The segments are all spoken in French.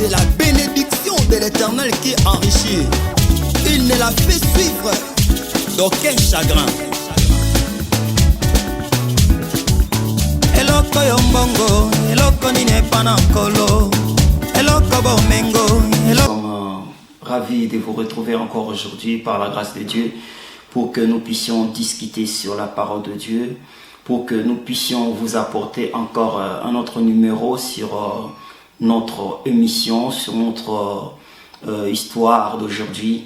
C'est la bénédiction de l'Éternel qui enrichit. Il ne la fait suivre d'aucun chagrin. Eloko yombongo, eloko nine panankolo, eloko bomengo, eloko. Ravi de vous retrouver encore aujourd'hui par la grâce de Dieu pour que nous puissions discuter sur la parole de Dieu, pour que nous puissions vous apporter encore un autre numéro sur notre émission, sur notre histoire d'aujourd'hui.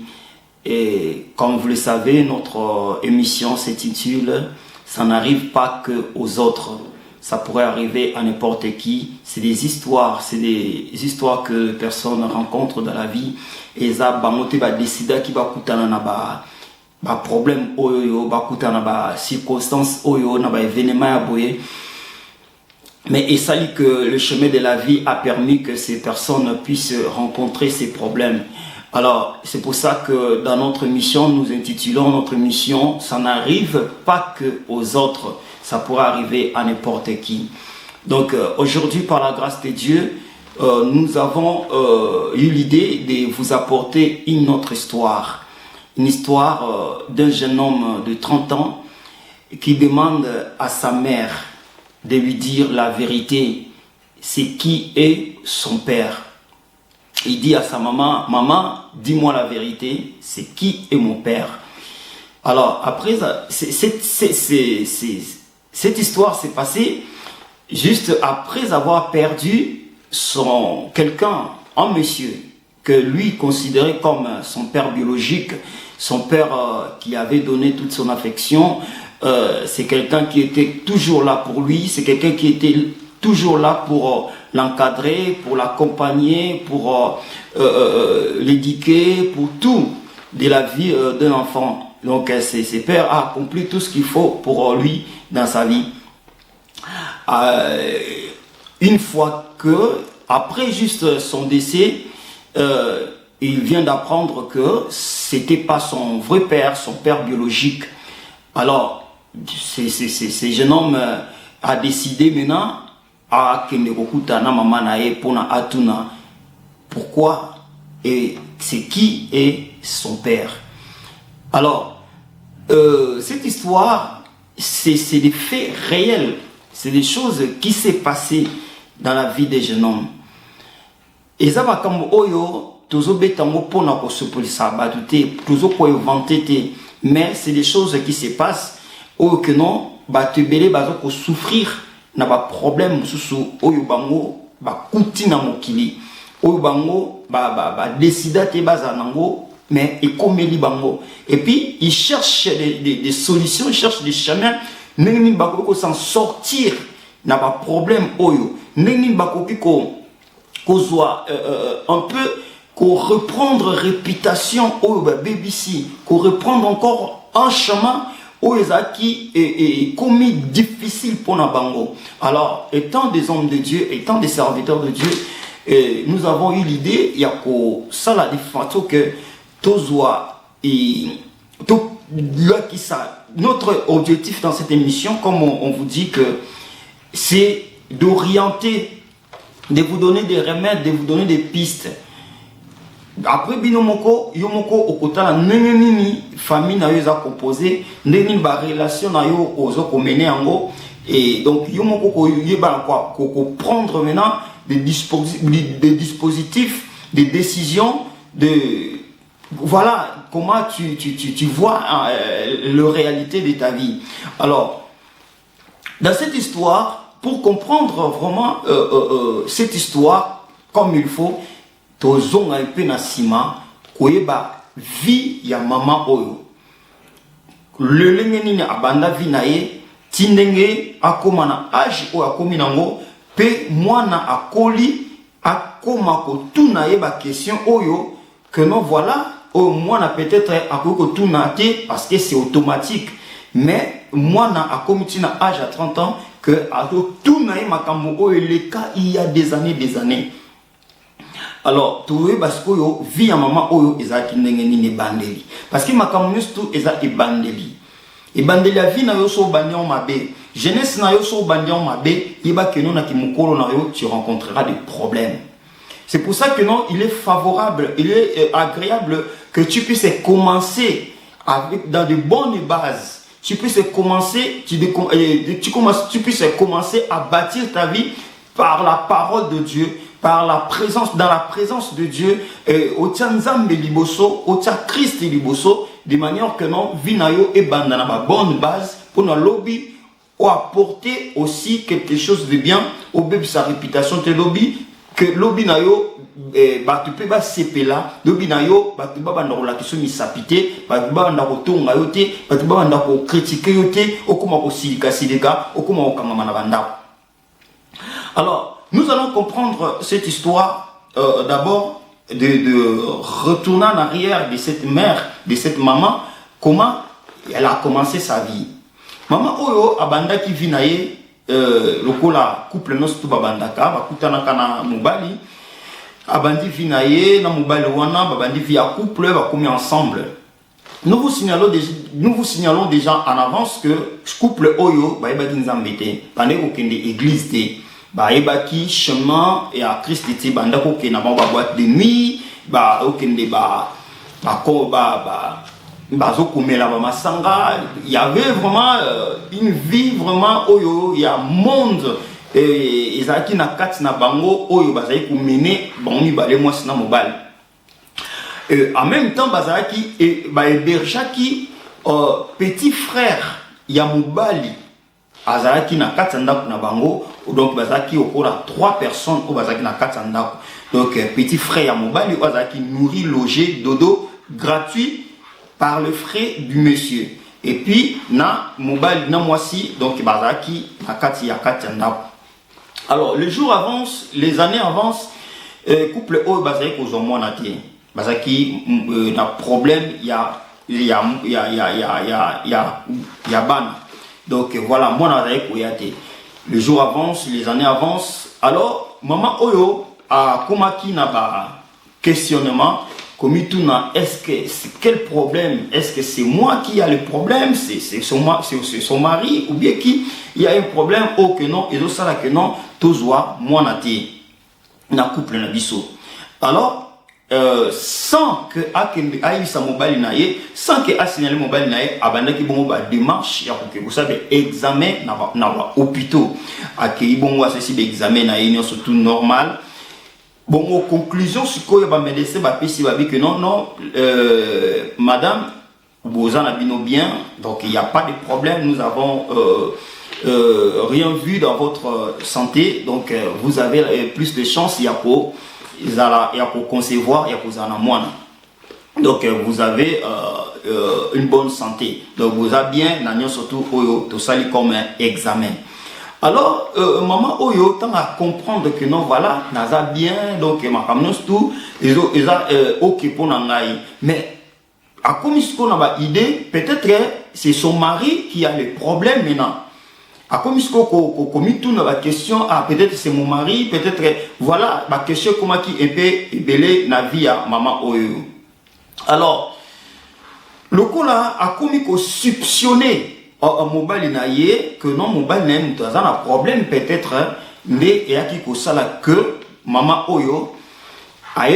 Et comme vous le savez, notre émission s'intitule « Ça n'arrive pas que aux autres ». Ça pourrait arriver à n'importe qui. C'est des histoires que les personnes rencontrent dans la vie. Et ça, bamote ba décider qui va coûter na problème oyo, ba coûter na circonstances oyo, na ba événement aboyé. Mais il s'agit que le chemin de la vie a permis que ces personnes puissent rencontrer ces problèmes. Alors, c'est pour ça que dans notre mission, nous intitulons notre mission « Ça n'arrive pas que aux autres ». Ça pourrait arriver à n'importe qui. Donc, aujourd'hui, par la grâce de Dieu, nous avons eu l'idée de vous apporter une autre histoire. Une histoire d'un jeune homme de 30 ans qui demande à sa mère de lui dire la vérité. C'est qui est son père. Il dit à sa maman, « Maman, dis-moi la vérité, c'est qui est mon père ?» Alors, après, cette histoire s'est passée juste après avoir perdu un monsieur, que lui considérait comme son père biologique, son père qui avait donné toute son affection. C'est quelqu'un qui était toujours là pour lui, c'est quelqu'un qui était toujours là pour l'encadrer, pour l'accompagner, pour l'éduquer, pour tout de la vie d'un enfant. Donc ses pères a accompli tout ce qu'il faut pour lui dans sa vie. Une fois que, après juste son décès, il vient d'apprendre que c'était pas son vrai père, son père biologique. Alors, ce jeune homme a décidé maintenant pourquoi et c'est qui est son père. Alors, cette histoire, c'est des faits réels, c'est des choses qui s'est passées dans la vie des jeunes hommes. Et ça va comme oyo, toujours betango pour na kosopolisa batute, toujours pour inventer, mais c'est des choses qui se passent oyo que non, batubele bazo ko souffrir na ba problème susu oyo bango ba kuti na mokili, oyo bango ba décider te bazanango. Mais il commet bango. Et puis, il cherche des solutions, il cherche des chemins. Nengi bako s'en sortir n'a pas problème oyo. Nengi bako ko soit un peu ko reprendre réputation oyo ba BBC, ko reprendre encore un chemin oyo qui est commis difficile pour na bango. Alors, étant des hommes de Dieu, étant des serviteurs de Dieu, nous avons eu l'idée, il y a ko ça la différence que notre objectif dans cette émission, comme on vous dit, que c'est d'orienter, de vous donner des remèdes, de vous donner des pistes. Après binomoko yomoko okota na nini famille na yo za composé nini ba relation na yo ozo ko mener yango, et donc yomoko ko yeba quoi ko prendre maintenant des dispositifs, des décisions de voilà comment tu vois la réalité de ta vie. Alors, dans cette histoire, pour comprendre vraiment cette histoire comme il faut, tozonga ipe na sima koyeba vie ya maman oyo. Le lengeni na abanda vie na ye, tindenge akoma na âge oyo akomi nango, pe mwana akoli akoma ko tuna ye ba question oyo que non voilà. Moi, peut-être à tout parce que c'est automatique. Mais moi, à comité na âge à 30 ans, que à tout naï makambo et les cas il y a des années. Alors, tout est parce que vie à maman oyo ezaki ndengeni ne bandeli. Parce que makambo tout ezaki bandeli. Et bandeli a vie na yo so bandi on mabe. Jeunesse na yo so bandi on mabe, yeba que non na ki mukolo na yo tu rencontreras des problèmes. C'est pour ça que non, il est favorable, il est agréable que tu puisses commencer avec, dans de bonnes bases. Tu puisses commencer, tu puisses commencer à bâtir ta vie par la parole de Dieu, par la présence, dans la présence de Dieu, au Tchanzambe liboso, au Christ liboso, de manière que non, vinayo et bandana ma bonne base pour nos lobby ou apporter aussi quelque chose de bien au bébé sa réputation de lobby que lobby nayo tu peux pas sepela lobby nayo tu peux pas ndako la question misapité tu peux pas ndako tonga yote tu peux pas ndako critiquer yote okuma ko silika okuma okangama na bandako. Alors nous allons comprendre cette histoire d'abord de retourner en arrière de cette mère, de cette maman, comment elle a commencé sa vie. Maman oyo abanda ki vinaye lokola couple nos tout babandaka bakutana kana mobali abandi vinaye na mobali wana babandi via couple bakomi ensemble. Nous vous signalons déjà en avance que couple oyo ba ebaki nzambe te pande ko kende église te ba ebaki chemin et à Christ te banda ko kena ba boîte de nuit ba okende il y avait vraiment une vie vraiment oyo, il y a monde et ezaki na kati na bango oyo bazali ko mener bango mibale mwasi na mobali. En même temps bazaki et ba hébergeaki petit frère ya mobali azalaki na kati ndako na bango, donc bazaki okola 3 personnes au bazaki na kati ndako. Donc petit frère ya mobali bazaki nourri, logé, dodo gratuit par le frais du monsieur. Et puis na mobile na moisi donc bazaki akati ya ndako. Alors les jours avancent, les années avancent, couple o bazaki ko mona te. Bazaki na problème ya ban. Donc voilà, mona bazaki ko yate. Les jours avancent, les années avancent. Alors maman oyo a komaki na ba questionnement. Est-ce que c'est quel problème? Est-ce que c'est moi qui a le problème? C'est son mari? Ou bien qui il y a un problème? Oh que non, et ça là que non, toujours moi naté na couple na biso. Alors sans que aïe sa mobile naie, sans que a signalé mobile naie, abanda ki bongo ba démarche ya ko vous savez examen na hôpitaux akei bongo ceci d'examen na union surtout normal. Bon, aux conclusions, ce qu'il y a médecin que non, madame, vous en avez bien, donc il n'y a pas de problème, nous avons rien vu dans votre santé, donc vous avez plus de chance, il y a pour concevoir, il y a pour en moins. Donc vous avez une bonne santé, donc vous avez bien, surtout tout ça comme un examen. Alors, maman Oyo, tant à comprendre que non, voilà, naza bien, donc ma camnos tout, ils ont ok pour n'angaï. Mais, à comme ce qu'on a idée, peut-être c'est son mari qui a le problème maintenant. À comme ce qu'on commis tout dans la question, ah, peut-être c'est mon mari, peut-être, voilà, ma question comment qui est belé na vie à maman Oyo. Alors, le coup là, a commis qu'on soupçonner mobile naie que non mobile n'est pas un problème peut-être mais et à qui ko sala que maman Oyo a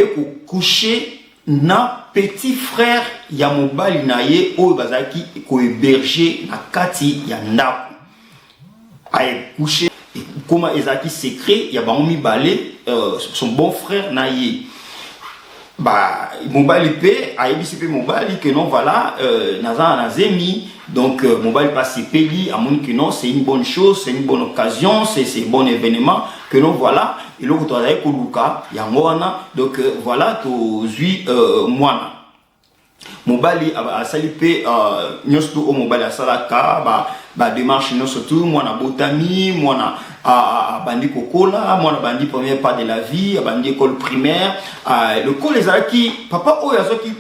couché na petit frère ya mobile naie Oyo bazaki ko héberger na kati ya ndako a couché comment ezaki secret ya ba mibale son bon frère naie bah mobile pe a ebisipe mobile que non voilà naza nazemi. Donc, mobile passe peli, à mon que non, c'est une bonne chose, c'est une bonne occasion, c'est un bon événement, que non, voilà, et là, vous avez Koluka, Yangwana, donc voilà, tu suis moana. Mobile a salipé, nous au mobile à Salaka, bah démarche nous surtout, moi na botami, moi na bandi kokola, moi na bandi premier pas de la vie, bandi école primaire, le col les aki, papa oyo azoki,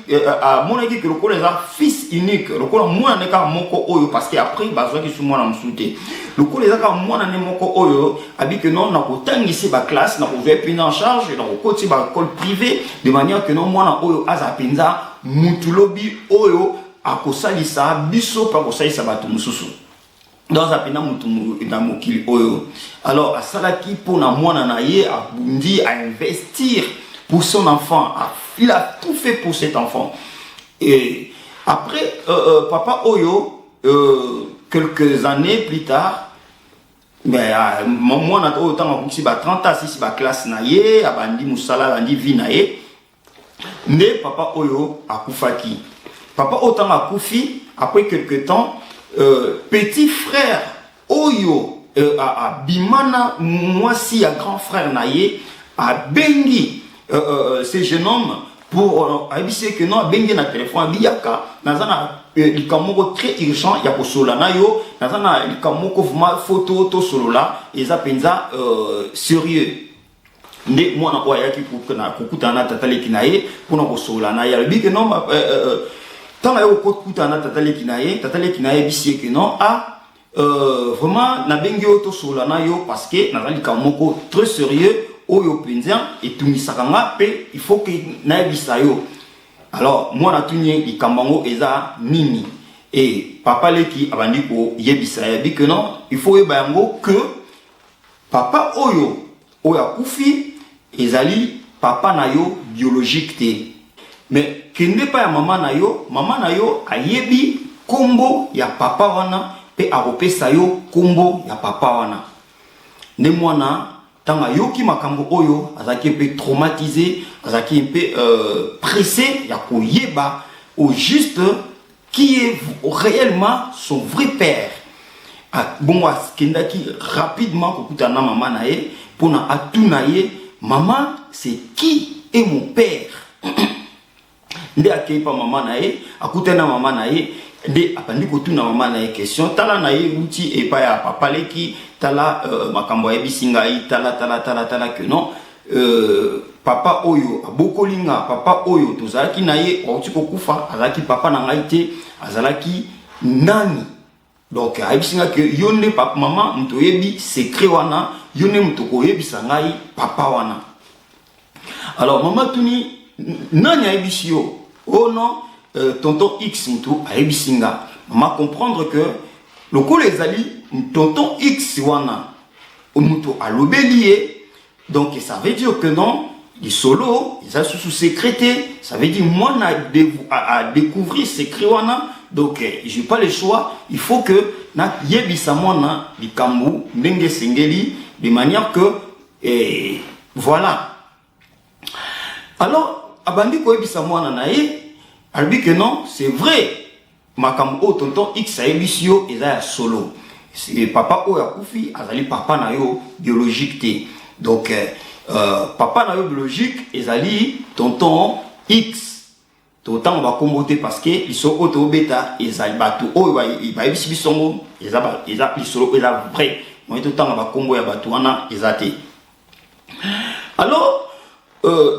mon aki que le col les a fils unique, le col moi na ka moko oyo parce que après bazoki sur moi na msute, le col les aka moi na ne moko oyo, abi que non na kotangi ici ba classe, na ko pris en charge, na ko côté ba école privée, de manière que non moi na oyo azapenza mutulobi oyo akosalisa biso pa kosalisa bato mususu. dans un pays alors à Salaki pour na mwana na ye a bundi à investir pour son enfant, il a tout fait pour cet enfant. Et après papa Oyo quelques années plus tard, mais moi na autant si ba 30 ans si ba classe na ye abandi musala bandi vie na ye ne papa Oyo akufaki. Papa autant akufi après quelques temps. Petit frère Oyo a Bimana, moi si a grand frère Naye a Bengi ce jeune homme pour aviser que non Bengi na téléphone biyaka nazana il kamoko très urgent ya ko solana yo nazana il kamoko vma photo to solola eza penza sérieux ne moi na kwa yaki pour na kokutana tatale kinaye pour na ko solana ya bi que non tant que vous avez tatale kinaye bisi que non vraiment na bengi auto solana yo parce que na zali kamoko très sérieux oyo penza et tumisakanga pe il faut que na bisa yo. Alors moi na tunye ikambango eza nini et papa leki abandi ko yebisa ya bi que non il faut yebango que papa oyo akufi ezali papa na yo biologique te. Mais kende pa ya mama na yo ayebi kombo ya papa wana pe akopesa yo kombo ya papa wana. Ne mwana tanga yoki makambo oyo azaki pe traumatisé, azaki pe pressé ya koyeba au juste qui est réellement son vrai père. Bon kendaki rapidement kokutana mama na ye pona atuna ye maman c'est qui est mon père. Nde akeipa mama na ye akutana mama na ye nde apandi kotuna mama na ye question tala na ye uti epa ya papa leki tala makambo ya bisingai tala que non papa oyo abokolinga papa oyo tozalaki na ye oti kokufa azalaki papa na ngai te azalaki nani donc abisinga que yonde papa mama mto yebi secret wana yonde mto ko yebisa ngai papa wana. Alors mama tuni nani aibisio oh non tonton X mtu aibisinga mama comprendre que le coup les ali tonton X wana mtu alobelié donc ça veut dire que non les solos ils a sous sécrété ça veut dire moi à découvrir secret wana donc j'ai pas le choix il faut que na yebisa mwana likambu ndenge sengeli de manière que voilà. Alors abandi ko ebisa mwana na ye albi que non c'est vrai makambo tonton X a ebisio eza solo c'est papa o akufi azali papa na yo biologique te donc papa na yo biologique ezali tonton X tonton ba kombote parce que ils sont auto beta ezali batu o ba ebisi bisongo eza solo eza vrai moi tonton ba kombo ya batu wana ezate. Alors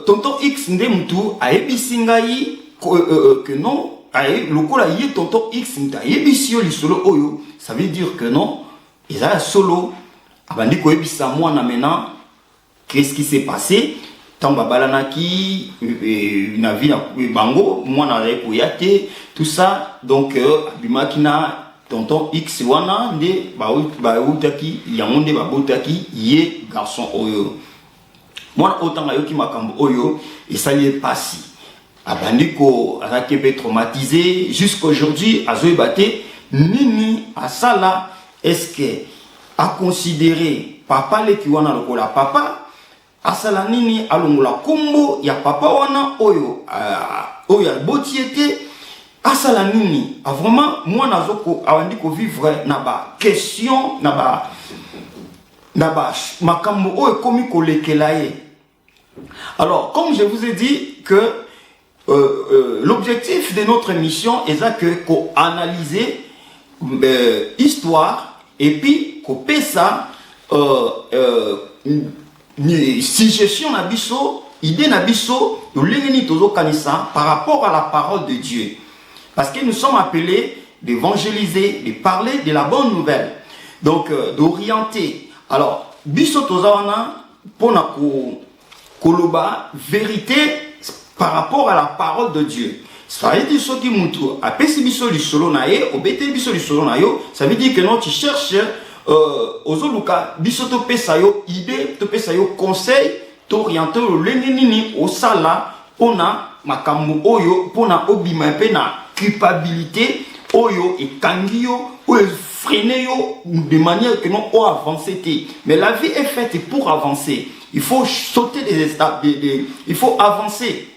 tonton X nde mutu ayebisi ngai que non lokola ye tonton X nda ayebisi yo lisolo oyo ça veut dire que non eza solo abandi koyebisa mwana maintenant qu'est-ce qui s'est passé tant babalanaki na vie na bango mwana azali koya te tout ça donc abimaki na tonton X wana nde bautaki yango nde babotaki ye garçon oyo. Moi autant ayoki makambo oyo esali pasi abandiko azaki traumatisé jusqu'aujourd'hui azoibate nini asala est-ce que a considéré papa leki wana lokola papa asala nini alongola kombo ya papa wana oyo oyo botiete asala nini vraiment moi nazoko awandiko vivre na ba question na ba makambo oyo komi kolekela ye. Alors, comme je vous ai dit que l'objectif de notre émission est que qu'on analyse histoire et puis qu'on paie ça suggestion nabiso idée nabiso de l'ennemi tozo kanisa par rapport à la parole de Dieu parce que nous sommes appelés d'évangéliser, de parler de la bonne nouvelle donc d'orienter. Alors biso tozawana pona koloba vérité par rapport à la parole de Dieu. Ça veut dire ce qui moutou a pesi biso li solo na ye, obete biso li solo na yo, ça veut dire que non tu cherches ozoluka biso to pesa yo idée, to pesa yo conseil, t'orienter le lenini au sala pona makambo oyo pona obima pe na culpabilité oyo et kangio oyo freiner yo de manière que non on avancer. Mais la vie est faite pour avancer. Il faut sauter des étapes, il faut avancer.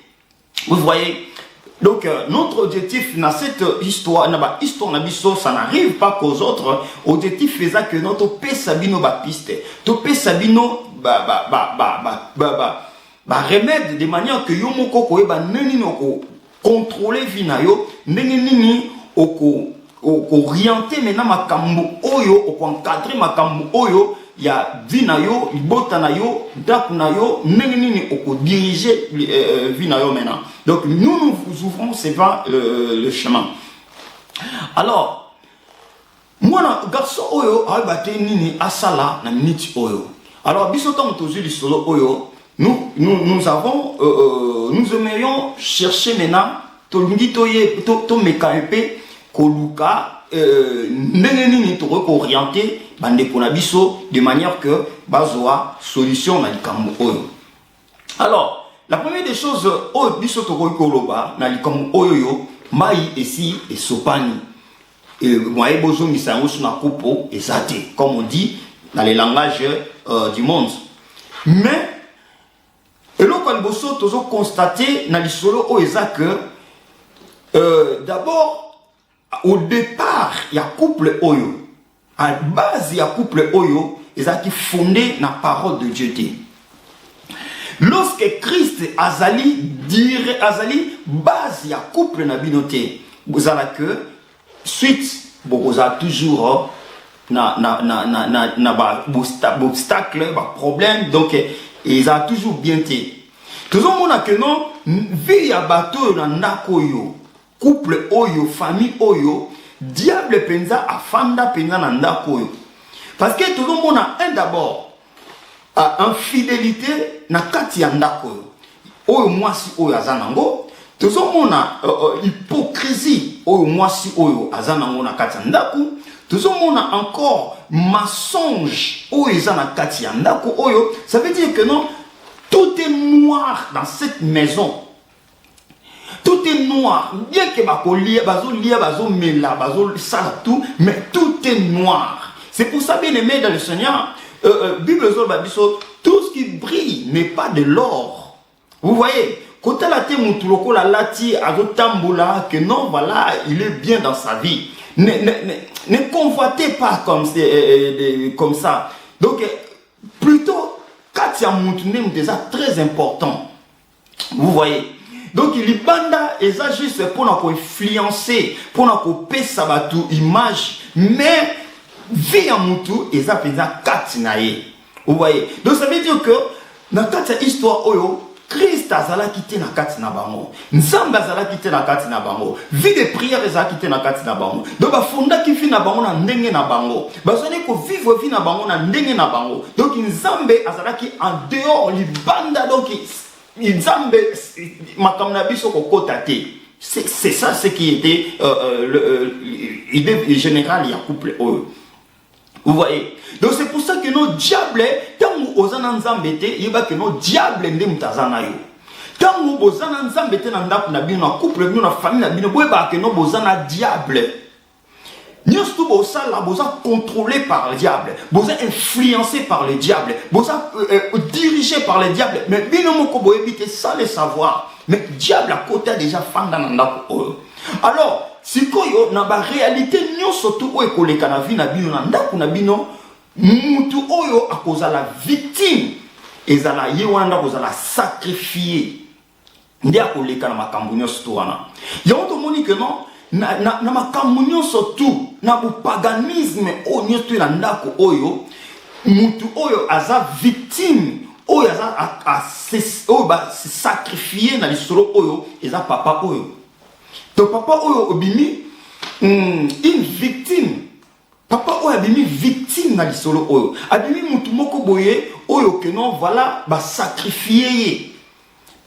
Vous voyez. Donc notre objectif dans cette histoire, ça n'arrive pas qu'aux autres. Objectif faisant que notre paix sabino ba piste, to paix sabino remède de manière que yo moko ko ba neni no contrôler vie na yo, neni oko orienter maintenant makambo oyo, oko encadrer makambo oyo ya vie na yo, libota na yo, ndaku na yo, neni oko diriger vie na yo maintenant. Donc nous ouvrons c'est pas le chemin. Alors moi garçon oyo abate nini asala na minute oyo. Alors biso tam tozu li solo oyo, nous avons nous aimerions chercher maintenant to ngi to mekape koluka nini to orienter bande ko na biso de manière que bazoa solution na likambo oyo. Alors la première des choses, biso to koloba na likambo oyo yo mai esi esopani. Moi bozo misango suna kupo ezate comme on dit dans les langages du monde. Mais et là quand bozo tozo constater na lisolo o ezake d'abord au départ il y a couple oyo. À base il y a couple oyo ezaki fondé na parole de Dieu. Lorsque Christ azali dire azali base ya couple na binoté vous allez que suite vous avez toujours na obstacle ba problème donc ils ont toujours bien été tout le monde a que non vie ya bateau na ndako yo couple oyo famille oyo diable penza afanda penza na ndako yo parce que tout le monde a un d'abord infidélité na kati ya ndako oyo mwasi oyo azanango tozomona hypocrisie oyo mwasi oyo azanango na kati ya ndako tozomona encore mensonge oyo ezana kati ya ndako oyo. Ça veut dire que non tout est noir dans cette maison, tout est noir bien que bakolia bazolia bazomela bazosala tout mais tout est noir. C'est pour ça bien aimé dans le Seigneur Bible zol babiso tout ce qui brille n'est pas de l'or. Vous voyez, quand la te mutuloko la lati azotambola que non voilà il est bien dans sa vie. Ne convoitez pas comme ça. Donc plutôt katia mutune déjà très important. Vous voyez. Donc il banda et ça juste pour nous influencer, pour nous pesa batu image mais vie en mutu et ça fait ça katinaye. Vous voyez. Donc ça veut dire que dans cette histoire oyo Christ azala quitté na katina bango. Nzamba azala quitté na katina bango. Vie de prière ezala quitté na katina bango. Donc ba fonda ki fi na bango na ndenge na bango. Ba zone ko vivre vie na bango na ndenge na bango. Donc nzambe azala ki en dehors li banda donc nzambe makamna biso ko kotate. C'est ça ce qui était l'idée générale il y a couple oyo. Vous voyez. Donc c'est pour ça que nos diables, tant que nous avons nzambete, il y a que nos diables ne mutazana yo. Tant que nous avons nzambete na ndaku na bino na couple bino na famille na bino, boye ba que nos bozana diable. Nous sommes contrôlés par le diable, boza influencés par le diable, boza dirigés par le diable. Mais bino moko boye bité sans le savoir. Mais diable à côté déjà fanda na ndaku. Alors si koyo na ba réalité nyonso tu oyo koleka na vie na bino na ndaku na bino mutu oyo akoza la victime ezala ye wanda kozala sacrifié ndi akoleka na makambo nyonso tu wana yango moni que non na makambo nyonso tu na paganisme oyo nyonso tu na ndako oyo mutu oyo aza victime oyo aza oyo ba sacrifié na lisolo oyo eza papa oyo. Donc papa oyo obimi une victime. Papa oyo abimi victime na lisolo oyo. Abimi mutu moko boye oyo que non voilà ba sacrifier.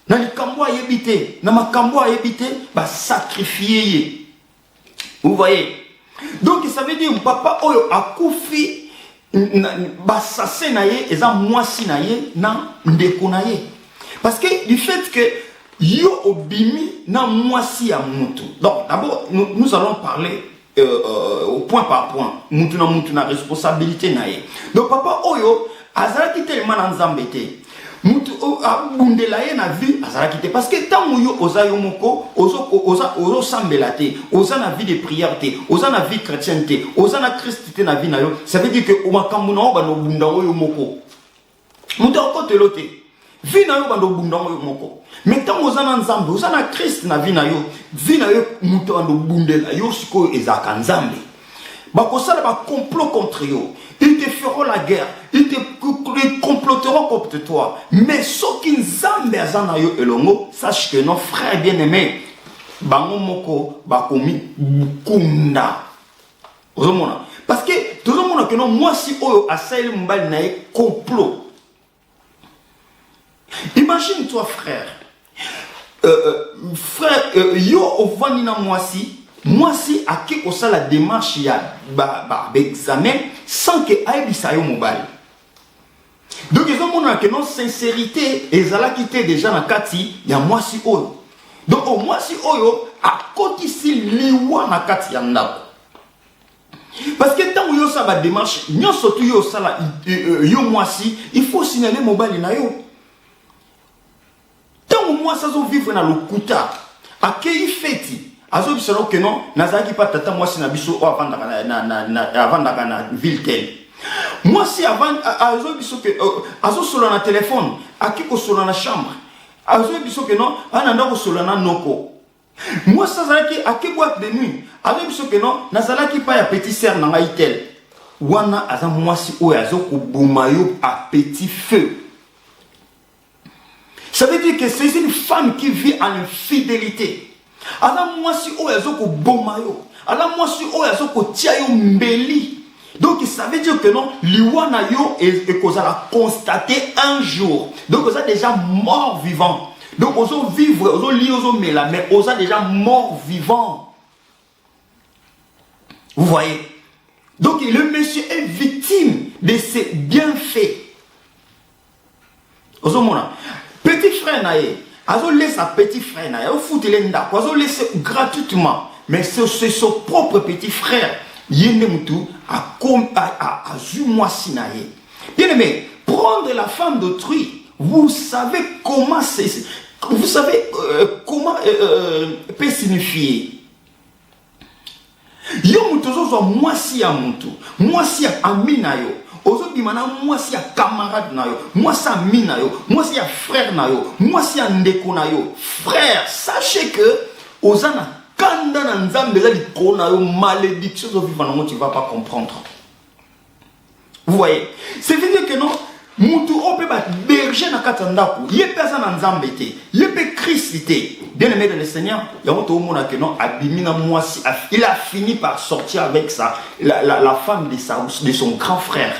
na likambo ayebite na makambo ayebite ba sacrifier. Vous voyez? Donc ça veut dire papa oyo akufi ba sase na ye eza mwasi na ye na ndeko na ye. Parce que du fait que yo obimi na mwasi ya mutu. Donc d'abord nous allons parler au point par point. Mutu na responsabilité na ye. Donc papa oyo azalaki tellement na nzambe te. Mutu abundela ye na vie azalaki te parce que tant yo oza yo moko ozo sambela te, oza na vie de prière te, oza na vie chrétienne te, oza na Christ te na vie na yo, ça veut dire que o makambu na o bando bunda yo moko. Mutu akotelo te. Vie na yo bando bunda yo moko. Mais tant oza na nzambe, oza na Christ na vie na yo mutu bando bundela yo siko ezaka nzambe. Bakosala ba complot contre yo. Ils te feront la guerre. Ils comploteront contre toi. Mais ceux qui nzambe azana yo elongo, sache que nos frères bien-aimés, bango moko bakomi bukunda. Ozomona. Parce que tout le monde que non moi si oyo asaile mbali na complot. Imagine toi frère. Frère yo ovani na moi si à qui ça la démarche ya examen sans que aibisa yo mobile. Donc ils ont montré que non sincérité ezala quitté déjà na kati ya moi si oyo. Donc au moi si oyo a côté si liwa na kati ya ndako. Parce que tant yo ça va démarche nyonso tu yo ça la yo moi si il faut signaler mobile na yo. Tant moi ça zo vivre na lokuta akei feti azo bisalo que non nazaki pas tata moi si na biso avant na ville tel. Moi si avant azo biso que azo solo na téléphone akiko solo na chambre azo biso que non ananda ko solo na noko. Moi ça zalaki aki boîte de nuit azo biso que non nazalaki pas ya petit sœur na ngai tel. Wana aza moi si o azo ko bumayo à petit feu. Ça veut dire que c'est une femme qui vit en infidélité. Alors moi si oyazo ko bomayo, alors moi si oyazo ko tia yo mbeli. Donc ça veut dire que non, liwana yo et que ça l'a constaté un jour. Donc ça déjà mort vivant. Donc ozo vivre, ozo li ozo mela, mais ozo déjà mort vivant. Vous voyez? Donc le monsieur est victime de ses bienfaits. Ozo mona. Petit frère nae. Azo laisse sa petit frère na yo foutre l'enda, azo laisse gratuitement, mais c'est son propre petit frère. Yende mutu a moi sinaye. Bien aimé, prendre la femme d'autrui, vous savez comment c'est, vous savez comment peut signifier. Yo mutu zo moi si ya mutu, moi si ya amina yo. Aujourd'hui, moi si un camarade na yo, moi si un ami na yo, moi si un frère na yo, moi si un ndeko na yo. Frère, sachez que ozana kanda na nzambe za likolo na yo malédiction zo vivant na tu vas pas comprendre. Vous voyez? C'est dire que non, mutu ope ba berger na katandako, ye pesa na nzambe te, ye pe Christ te. Bien aimé dans le Seigneur, il y a autre monde que non abimina moi si il a fini par sortir avec ça la femme de son grand frère.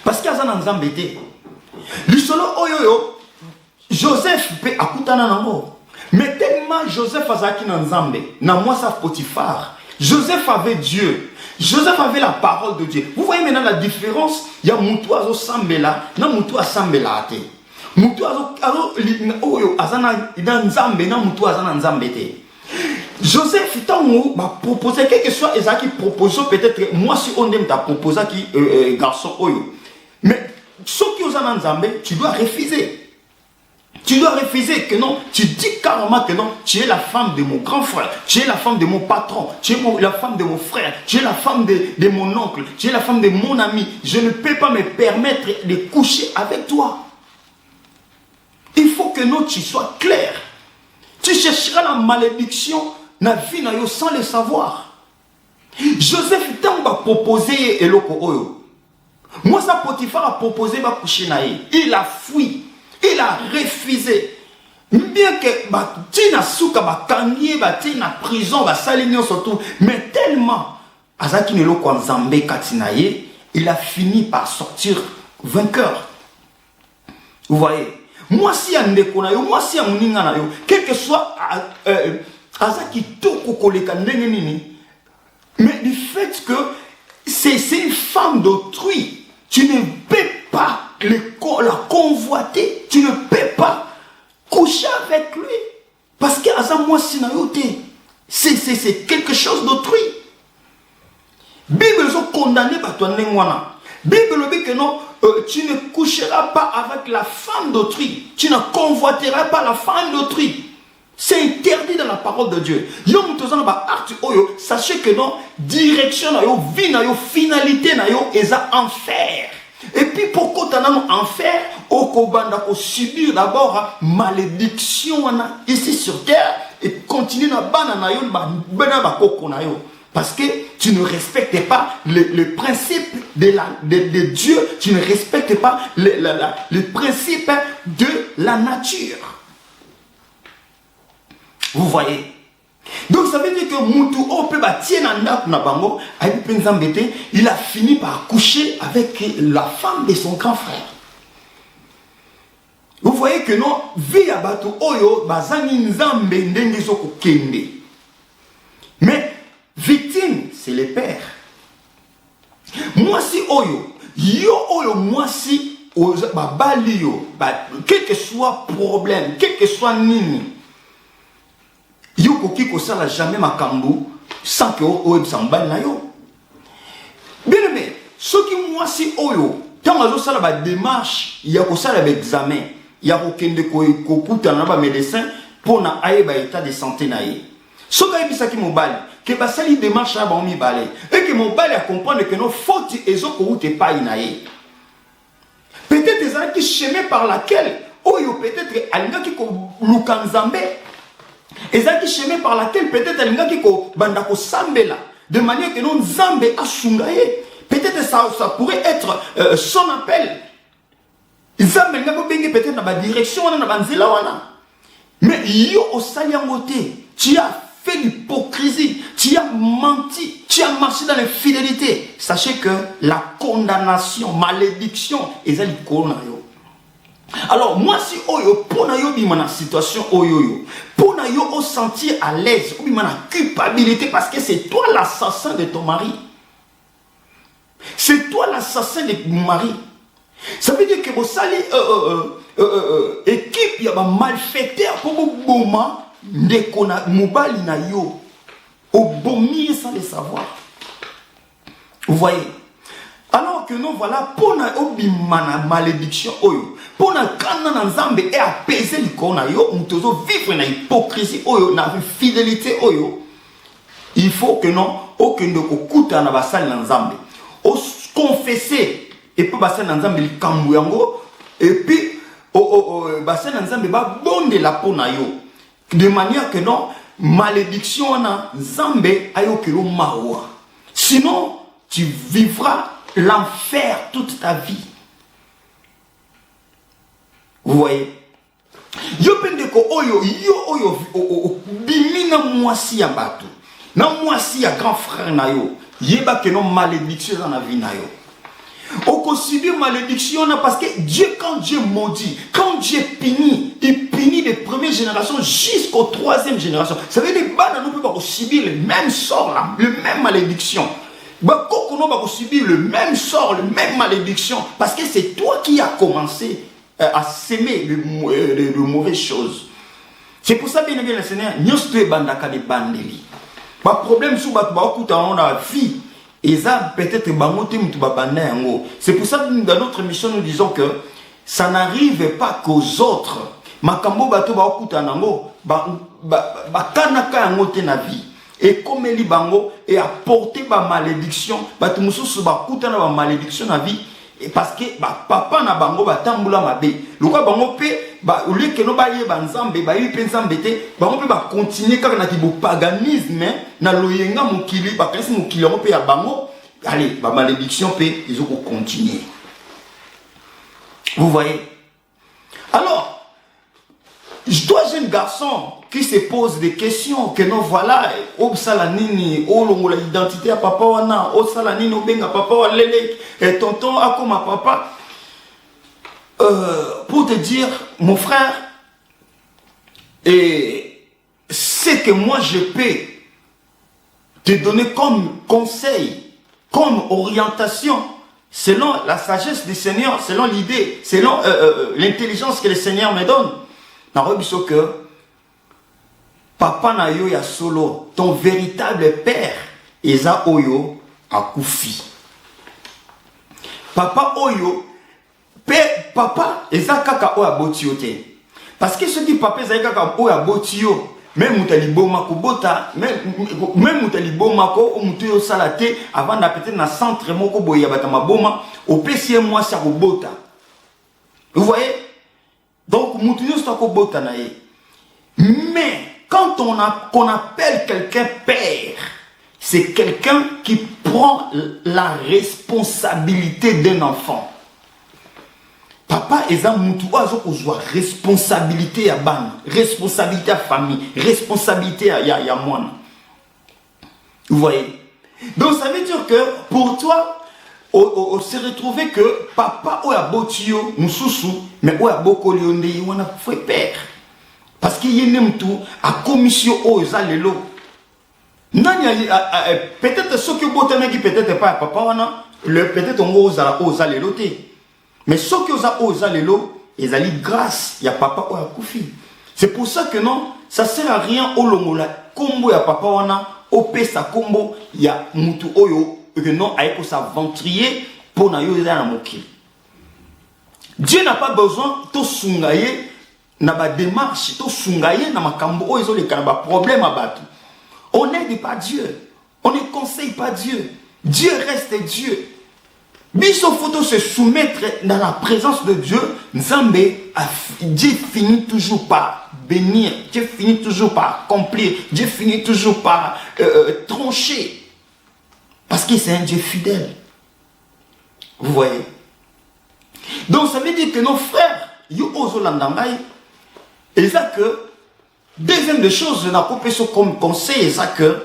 Parce qu'il y a un nzambe te. Le solo oyoyo Joseph peut akutana nango. Mais tellement Joseph azaki na nzambe, na moi sa Potiphar. Joseph avait Dieu. Joseph avait la parole de Dieu. Vous voyez maintenant la différence. Il y a mutu azo sambela, na mutu asambela te. Mutu azo oyo azana dans nzambe, na mutu azana nzambe te. Joseph Itango m'a proposé quelque chose et ça qui propose peut-être moi si on aime ta proposé qui garçon oyo. Mais ce qui aux Nzambe, tu dois refuser. Tu dois refuser que non, tu dis carrément que non, tu es la femme de mon grand frère, tu es la femme de mon patron, tu es la femme de mon frère, tu es la femme de mon oncle, tu es la femme de mon ami. Je ne peux pas me permettre de coucher avec toi. Il faut que non, tu sois clair. Tu chercheras la malédiction na vie na yo sans le savoir. Joseph Tamba proposé eloko oyo. Moi ça Potiphar a proposé ba coucher na ye. Il a fui. Il a refusé. Bien que ba tina suka ba kangie ba tina prison ba salignon surtout, mais tellement azaki neloko nzambe katina ye, il a fini par sortir vainqueur. Vous voyez? moi si andeko na yo, moi si amuninga na yo, quel que soit azaki toko koleka ndenge nini, mais du fait que c'est une femme d'autrui, tu ne peux pas la convoiter, tu ne peux pas coucher avec lui, parce que aza moi si na yo te, c'est quelque chose d'autrui. Bible sont condamnés par toi n'engwana. Bible dit que non, tu ne coucheras pas avec la femme d'autrui. Tu ne convoiteras pas la femme d'autrui. C'est interdit dans la parole de Dieu. Sachez que non, direction na yo, vie na yo, finalité na yo, est enfer. Et puis pourquoi tu as un enfer, au kobanda ko subir d'abord malédiction ici sur terre et continue na bana na yo, bana ba koko na yo. Parce que tu ne respectes pas le principe de Dieu, tu ne respectes pas le principe de la nature. Vous voyez? Donc ça veut dire que Moutou il a fini par coucher avec la femme de son grand frère. Vous voyez que non, mais victime, c'est les pères. Moi si oyo, moi si quel que soit problème, quel que soit nini, yo koki ko sala jamais makambo sans que oyo sambal na yo. Bien aimé, ce qui moi si oyo, tant que sala ba démarche, il y a ko sala examen, il y a ko kende ko kuta na ba médecin pour na ayeba état de santé na ye. Ce qui est bisaki mobile, que basali démarche à bon mi balé et que mon balé a comprendre que nos fautes et zo ko te pas inaye. Peut-être des gens qui chemin par laquelle oyo peut-être alinga ki ko lukanzambe. Et ça qui chemin par laquelle peut-être alinga ki ko banda ko sambela de manière que non zambe a sungaye. Peut-être ça pourrait être son appel. Zambe nga ko bengi peut-être na ba direction na ba nzela wana. Mais yo au saliangote, tu as fait l'hypocrisie, tu as menti, tu as marché dans l'infidélité. Sachez que la condamnation, malédiction, est à l'icône. Alors, moi, si oyo, pour na yo bimana situation oyo, pour na yo au sentir à l'aise, ou bimana culpabilité, parce que c'est toi l'assassin de ton mari. C'est toi l'assassin de ton mari. Ça veut dire que vous salez équipe, il y a un malfaiteur pour vous boma. Ndekona mobali na yo obomir sans le savoir. Vous voyez? Alors que nous voilà pour na obimana malédiction oyo pour na kana na nzambe et apaiser l'ikona yo mtozo vivre na hypocrisie oyo na fidélité oyo. Il faut que non aucun de kokuta na basali na nzambe o confesser et puis basali na nzambe likambu yango et puis basali na nzambe ba bonde la pona yo. De manière que non, malédiction na Zambé ayokelo mawa. Sinon, tu vivras l'enfer toute ta vie. Vous voyez? Yo pendeko oyo bimina mwasi ya bato. Na mwasi ya grand frère na yo. Yeba que non malédiction dans la vie na yo. On subit malédiction parce que Dieu, quand Dieu maudit, quand Dieu punit, il punit les premières générations jusqu'aux troisième génération. Ça veut dire que nous ne pouvons pas subir le même sort, la même malédiction. Nous ne subir le même sort, la même malédiction. Parce que c'est toi qui as commencé à s'aimer de mauvaises choses. C'est pour ça, bien aimé le Seigneur, nous sommes bandaka de bandeli. Le problème, c'est que dans la vie, et ça peut-être c'est pour ça que dans notre mission nous disons que ça n'arrive pas qu'aux autres. Makambo bato ba okuta nango ba kanaka yango te na vie. Et comme eli bango et apporter ba malédiction, bato mususu ba kuta na ba malédiction na vie et parce que ba papa na bango ba tambula mabe. Lokwa bango pe ba au lieu que no ba ye ba nzambe ba yi pe nzambe te, bango pe ba continuer kaka na tibo paganisme na loyenga mukili ba pesi mukili ngo pe ya bango. Allez, ba malédiction pe ils ont continuer. Vous voyez? Alors, je dois jeune garçon qui se pose des questions que non voilà au salanini au longo l'identité à papa wana au salanini au benga papa wa lele et tonton a comme papa pour te dire, mon frère, et ce que moi je peux te donner comme conseil, comme orientation, selon la sagesse du Seigneur, selon l'idée, selon l'intelligence que le Seigneur me donne. Que papa na yo ya solo, ton véritable père, Eza Oyo akufi. Papa Oyo, papa, Eza kaka oya botiote. Parce que ce qui papa Eza kaka oya botio, même mutaliboma kubota, même mutaliboma ko mutuyo salate, avant d'appeler na centre moko boya batama boma, au PC moi ça bota. Vous voyez? Donc mutuyo sta ko bota na ye. Mais quand qu'on appelle quelqu'un père, c'est quelqu'un qui prend la responsabilité d'un enfant. Papa eza mutu ozo kozwa responsabilité ya bana, responsabilité ya famille, responsabilité ya mwana. Vous voyez? Donc ça veut dire que pour toi, on s'est retrouvé que papa oya botio mususu, mais oya bokolionde wana foi père. Parce qu'il y a tout à commission aux allélo. Peut-être ce que vous avez peut-être pas papa, peut-être on aux allélo. Mais ce que vous avez aux allélo, ils allaient grâce, il y a papa ou à koufi. C'est pour ça que non, ça sert à rien au longola. Combo ya papa wana, au pesa combo, il y a mutu oyo, que non, aïe pour s'aventrier pour na yo na moki. Dieu n'a pas besoin de sungaye. Na ba démarche to sungaye na makambo o izo le kanaba problème abatu. On n'aide pas Dieu. On ne conseille pas Dieu. Dieu reste Dieu. Biso faut se soumettre dans la présence de Dieu. Dieu finit toujours par bénir. Dieu finit toujours par accomplir. Dieu finit toujours par trancher. Parce que c'est un Dieu fidèle. Vous voyez? Donc ça veut dire que nos frères, yo ozo landamai. Et ça que, deuxième des choses, je n'ai pas fait comme conseil, ça que,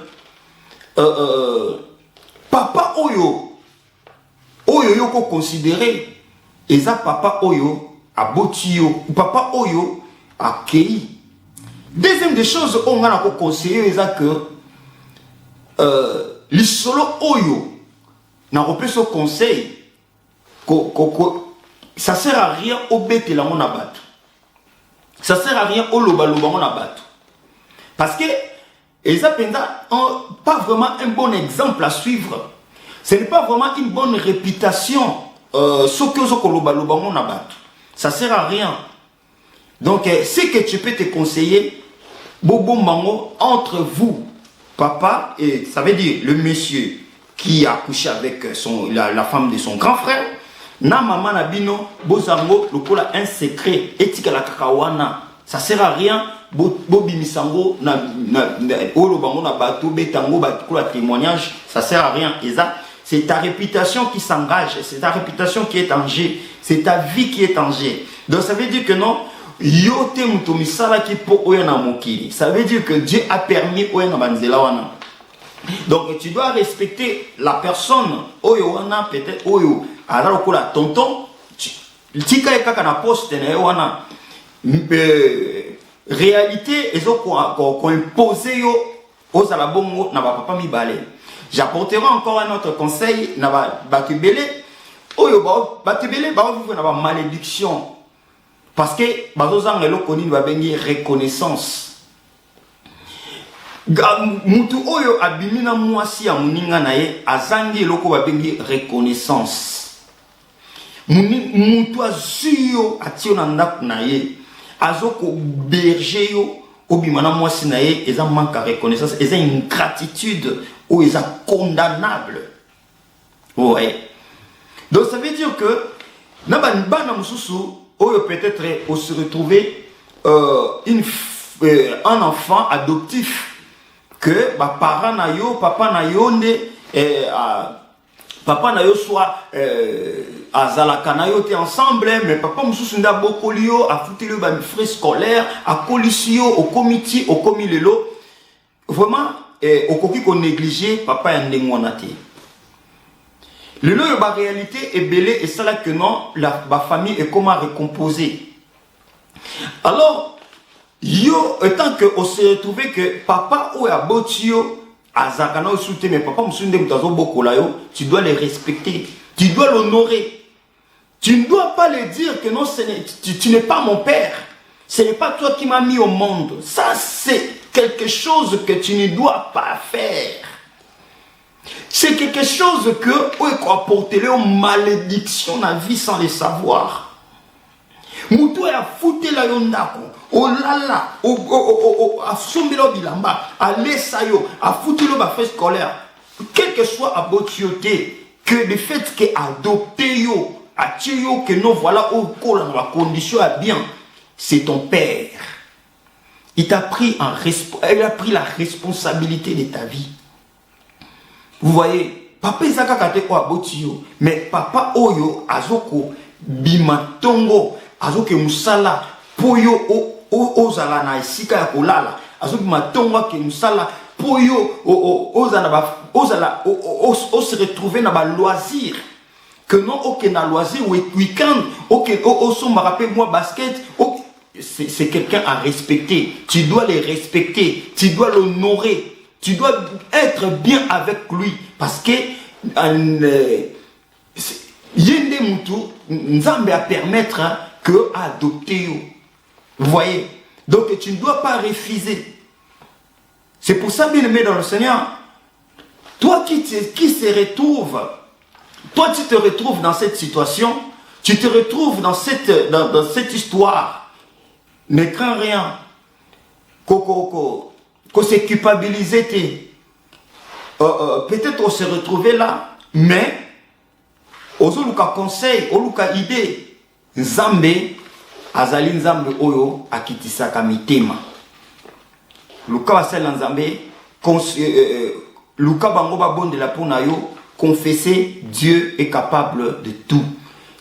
papa Oyo ko considéré, et ça papa Oyo a botio, ou papa Oyo a kei. Deuxième des choses, on a conseillé, ça que, les solo Oyo, n'a pas fait ce conseil, ça sert à rien au bête la mon abat. Ça sert à rien au loba-loba on abat. Parce que Eza Penda pas vraiment un bon exemple à suivre. Ce n'est pas vraiment une bonne réputation. Ce que loba-loba on abat. Ça sert à rien. Donc ce que tu peux te conseiller, Bobo Mango, entre vous, papa, et ça veut dire le monsieur qui a couché avec la femme de son grand frère, na maman na bino bozango lokola un secret etika la kakawana, ça sert à rien bobimisango na olo bango na bato betango bakola témoignage, ça sert à rien. Et ça c'est ta réputation qui s'engage, c'est ta réputation qui est en jeu, c'est ta vie qui est en jeu. Donc ça veut dire que non yote mutomisala ki po oyana mokili, ça veut dire que Dieu a permis oyana banzela wana. Donc tu dois respecter la personne oyo wana, peut-être oyo alors que la tonton tika ekaka na poste na wana réalité ezo ko imposer yo aux ala bongo na papa mi balé. J'apporterai encore un autre conseil na batubele oyo batubele ba vivre na ba malédiction parce que bazozanga lo koni ba bengi reconnaissance. Mutu oyo abimina mwasi ya muninga na ye azangi loko ba bengi reconnaissance. Mutu azuyo atio na ndaku na ye azoko berger yo obimana mwasi na ye eza manque à reconnaissance, eza une gratitude ou eza condamnable. Ouais. Donc ça veut dire que naba bana mususu oyo peut-être on se retrouver un enfant adoptif que ba parents na yo papa na yo ne papa na yo soit azalaka na yo te ensemble, mais papa mususu nda bokolio a foutu le ba frais scolaire a colisio au comité au komi lelo vraiment au koki ko négliger papa ya ndengwana te. La réalité est belée et c'est là que non, la famille est comment recomposer. Alors, yo, tant que on s'est retrouvé que papa ou a botio, azakana ou soute, mais papa m'sounde m'tazo bokola yo, tu dois les respecter, tu dois l'honorer. Tu ne dois pas lui dire que non, tu n'es pas mon père. Ce n'est pas toi qui m'as mis au monde. Ça, c'est quelque chose que tu ne dois pas faire. C'est quelque chose que on peut apporter une malédiction dans la vie sans le savoir. Moutou a foutu la yondako, o lala, a sombelo bilamba, a lesayo, a foutu le bafé scolaire. Quel que soit à botioté, que le fait que adopté yo, a yo que non voilà au col dans la condition à bien, c'est ton père. Il t'a pris il a pris la responsabilité de ta vie. Vous voyez, papa Isaka kate ko abotio, mais papa oyo azoko bimatongo, azoke musala poyo ozala na esika ya kolala, azoke bimatongo ke musala poyo ozala se retrouver na ba loisir. Que non, ok, na loisir week-end, ok, on me rappelle moi basket, c'est quelqu'un à respecter. Tu dois les respecter, tu dois l'honorer. Tu dois être bien avec lui parce que Yende Moutou Nzambe a permettre que adopter. Vous voyez? Donc tu ne dois pas refuser. C'est pour ça, bien aimé dans le Seigneur, toi qui se retrouve, toi tu te retrouves dans cette situation, tu te retrouves dans cette histoire, ne crains rien. Coco. Qu'on s'est culpabilisé, peut-être on s'est retrouvé là, mais aux luka conseil, aux luka idée, Nzambe, azali Nzambe oyo akitisaka mitema. Luka wasel Nzambe, luka bango ba bonde la pona yo, confesser Dieu est capable de tout.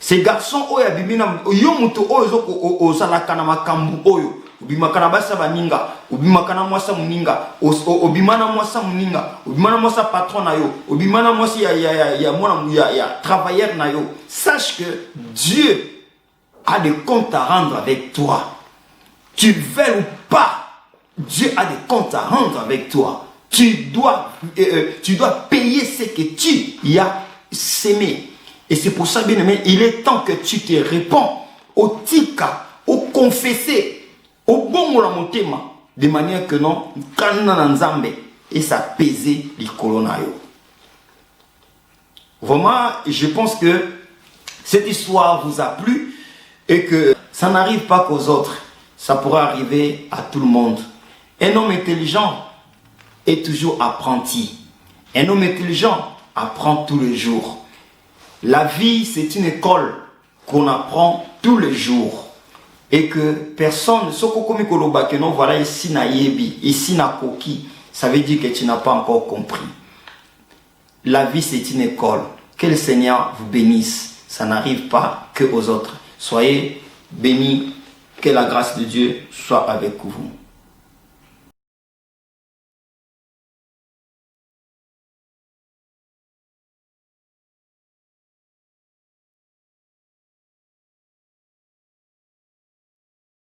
Ces garçons oyo abimina yo muto oyo ozalaka na makambu oyo. Ubimakana basa baninga, ubimakana mwasa muninga, obimana mwasa muninga, obimana mwasa patron na yo, obimana mwasa ya travailleur na yo. Sache que Dieu a des comptes à rendre avec toi. Tu veux ou pas, Dieu a des comptes à rendre avec toi. Tu dois payer ce que tu y as sémé. Et c'est pour ça, bien aimé, il est temps que tu te réponds au tika, au confessé. Au bon la motema, de manière que non, kanana nzambe et ça pesait les colonayo. Vraiment, je pense que cette histoire vous a plu et que ça n'arrive pas qu'aux autres, ça pourrait arriver à tout le monde. Un homme intelligent est toujours apprenti. Un homme intelligent apprend tous les jours. La vie, c'est une école qu'on apprend tous les jours. Et que personne, voilà, ici na yebi, ici na koki, ça veut dire que tu n'as pas encore compris. La vie c'est une école. Que le Seigneur vous bénisse. Ça n'arrive pas que aux autres. Soyez bénis. Que la grâce de Dieu soit avec vous.